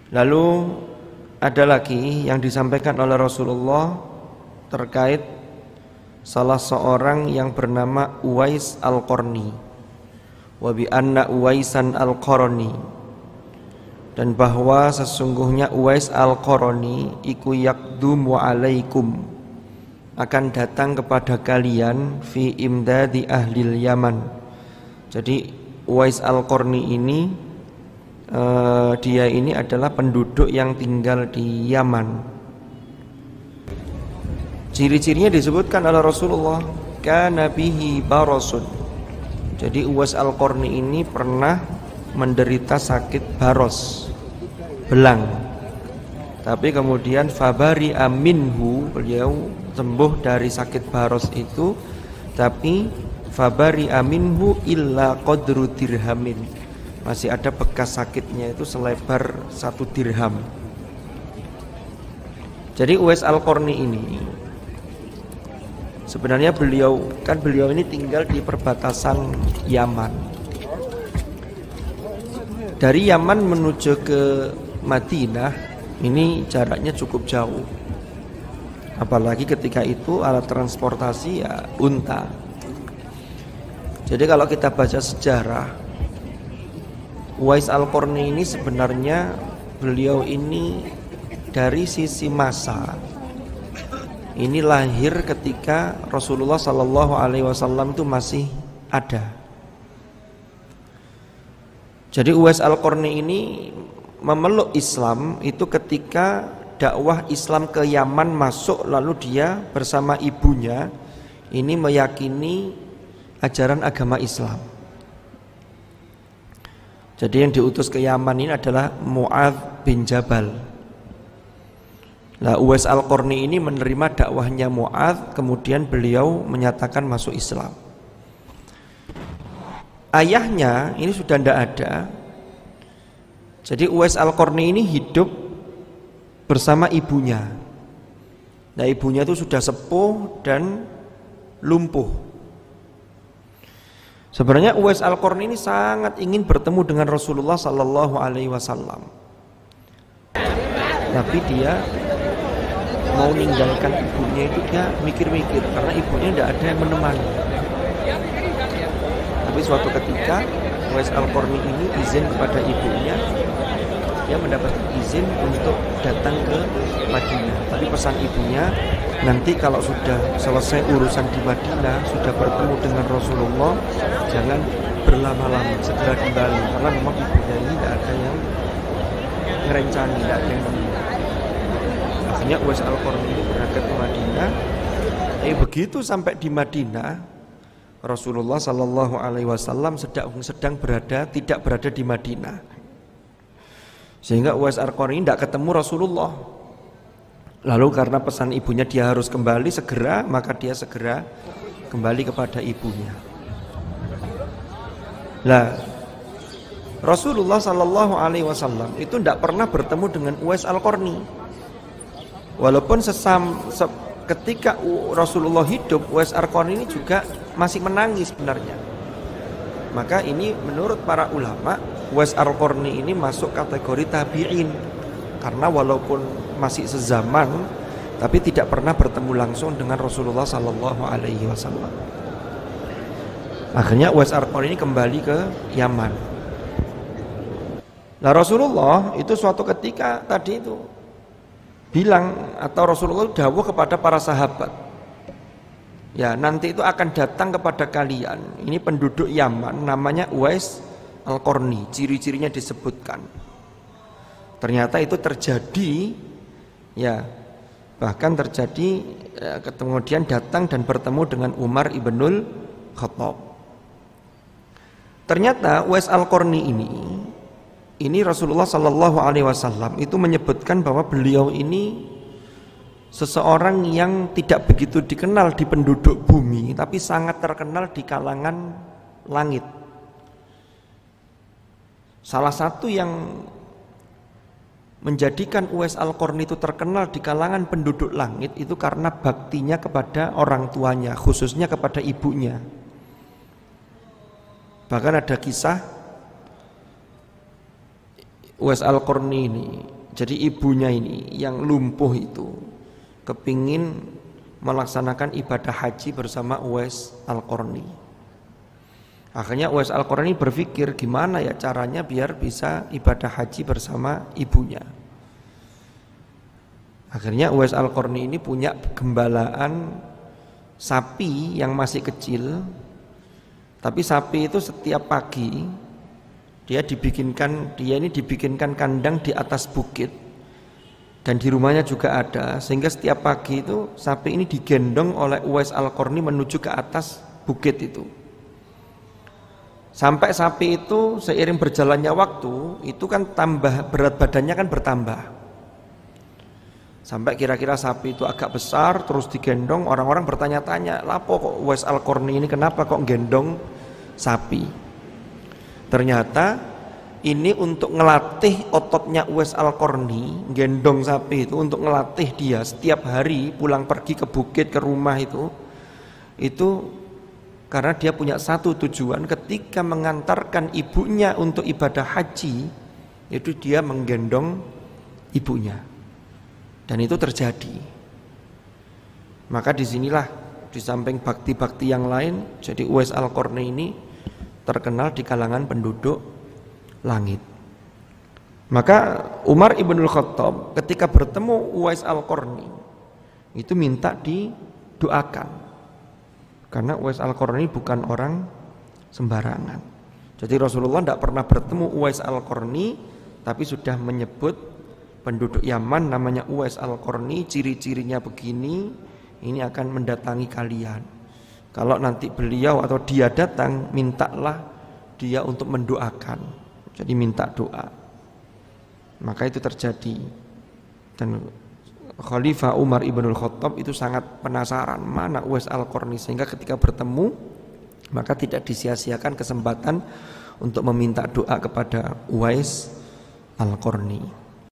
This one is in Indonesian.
Lalu ada lagi yang disampaikan oleh Rasulullah terkait salah seorang yang bernama Uwais Al-Qarni, wa bi anna Uwaisan Al-Qarni, dan bahwa sesungguhnya Uwais Al-Qarni iku yakdumu alaikum, akan datang kepada kalian fi imdadi ahlil Yaman. Jadi Uwais Al-Qarni ini dia ini adalah penduduk yang tinggal di Yaman. Ciri-cirinya disebutkan oleh Rasulullah, kana bihi barasun. Jadi Uwais Al-Qarni ini pernah menderita sakit baros, belang. Tapi kemudian fabari aminhu, beliau sembuh dari sakit baros itu, tapi fabari aminhu illa qadru dirhamin, masih ada bekas sakitnya itu selebar 1 dirham. Jadi Uwais Al-Qarni ini sebenarnya beliau ini tinggal di perbatasan Yaman. Dari Yaman menuju ke Madinah ini jaraknya cukup jauh. Apalagi ketika itu alat transportasi ya unta. Jadi kalau kita baca sejarah, Uwais Al-Qarni ini sebenarnya beliau ini dari sisi masa ini lahir ketika Rasulullah Sallallahu Alaihi Wasallam itu masih ada. Jadi Uwais Al-Qarni ini memeluk Islam itu ketika dakwah Islam ke Yaman masuk, lalu dia bersama ibunya ini meyakini ajaran agama Islam. Jadi yang diutus ke Yaman ini adalah Mu'adz bin Jabal. Nah, Uwais Al-Qarni ini menerima dakwahnya Mu'adz, kemudian beliau menyatakan masuk Islam. Ayahnya ini sudah tidak ada. Jadi Uwais Al-Qarni ini hidup bersama ibunya. Nah, ibunya itu sudah sepuh dan lumpuh. Sebenarnya Uwais Al-Qarni ini sangat ingin bertemu dengan Rasulullah Sallallahu Alaihi Wasallam, tapi dia mau meninggalkan ibunya itu dia mikir-mikir karena ibunya tidak ada yang menemani. Tapi suatu ketika Uwais Al-Qarni ini izin kepada ibunya, dia mendapat izin untuk datang ke Madinah. Tapi pesan ibunya, nanti kalau sudah selesai urusan di Madinah, sudah bertemu dengan Rasulullah, jangan berlama-lama, segera kembali, karena memang ibunya ini tidak ada yang ngerencani, tidak ada yang menemani. Akhirnya Uwais Al-Qarni ini berangkat ke Madinah. Begitu sampai di Madinah, Rasulullah Sallallahu Alaihi Wasallam sedang tidak berada di Madinah, sehingga Uwais Al-Qarni tidak ketemu Rasulullah. Lalu karena pesan ibunya dia harus kembali segera, maka dia segera kembali kepada ibunya. Lah, Rasulullah Sallallahu Alaihi Wasallam itu tidak pernah bertemu dengan Uwais Al-Qarni. Walaupun ketika Rasulullah hidup, Uwais Al-Qarni ini juga masih menangis sebenarnya. Maka ini menurut para ulama, Uwais Al-Qarni ini masuk kategori tabi'in, karena walaupun masih sezaman, tapi tidak pernah bertemu langsung dengan Rasulullah Sallallahu Alaihi Wasallam. Akhirnya Uwais Al-Qarni ini kembali ke Yaman. Nah, Rasulullah itu suatu ketika tadi itu bilang, atau Rasulullah dawuh kepada para sahabat, ya nanti itu akan datang kepada kalian ini penduduk Yaman namanya Uwais Al-Qarni, ciri-cirinya disebutkan. Ternyata itu terjadi, ya bahkan terjadi, kemudian datang dan bertemu dengan Umar ibnul Khattab. Ternyata Uwais Al-Qarni ini Rasulullah Sallallahu Alaihi Wasallam itu menyebutkan bahwa beliau ini seseorang yang tidak begitu dikenal di penduduk bumi, tapi sangat terkenal di kalangan langit. Salah satu yang menjadikan Uwais Al-Qarni itu terkenal di kalangan penduduk langit itu karena baktinya kepada orang tuanya, khususnya kepada ibunya. Bahkan ada kisah Uwais Al-Qarni ini Jadi ibunya ini yang lumpuh itu kepingin melaksanakan ibadah haji bersama Uwais Al-Qarni. Akhirnya Uwais Al-Qarni berpikir gimana ya caranya biar bisa ibadah haji bersama ibunya. Akhirnya Uwais Al-Qarni ini punya gembalaan sapi yang masih kecil. Tapi sapi itu setiap pagi dia ini dibikinkan kandang di atas bukit. Dan di rumahnya juga ada, sehingga setiap pagi itu sapi ini digendong oleh Uwais Al-Qarni menuju ke atas bukit itu. Sampai sapi itu seiring berjalannya waktu, itu kan berat badannya kan bertambah. Sampai kira-kira sapi itu agak besar, terus digendong, orang-orang bertanya-tanya, lapo kok Uwais Al-Qarni ini kenapa kok gendong sapi? Ternyata ini untuk ngelatih ototnya Uwais Al-Qarni, gendong sapi itu untuk ngelatih dia setiap hari pulang pergi ke bukit, ke rumah itu karena dia punya satu tujuan, ketika mengantarkan ibunya untuk ibadah haji, itu dia menggendong ibunya. Dan itu terjadi. Maka disinilah di samping bakti-bakti yang lain, jadi Uwais Al-Qarni ini terkenal di kalangan penduduk langit. Maka Umar ibnul Khattab ketika bertemu Uwais Al-Qarni itu minta didoakan, karena Uwais Al-Qarni bukan orang sembarangan. Jadi Rasulullah tidak pernah bertemu Uwais Al-Qarni, tapi sudah menyebut penduduk Yaman namanya Uwais Al-Qarni, ciri-cirinya begini, ini akan mendatangi kalian. Kalau nanti beliau atau dia datang, mintalah dia untuk mendoakan. Jadi minta doa. Maka itu terjadi. Dan Khalifah Umar ibnul Khattab itu sangat penasaran mana Uwais Al-Qarni, sehingga ketika bertemu maka tidak disia-siakan kesempatan untuk meminta doa kepada Uwais Al-Qarni.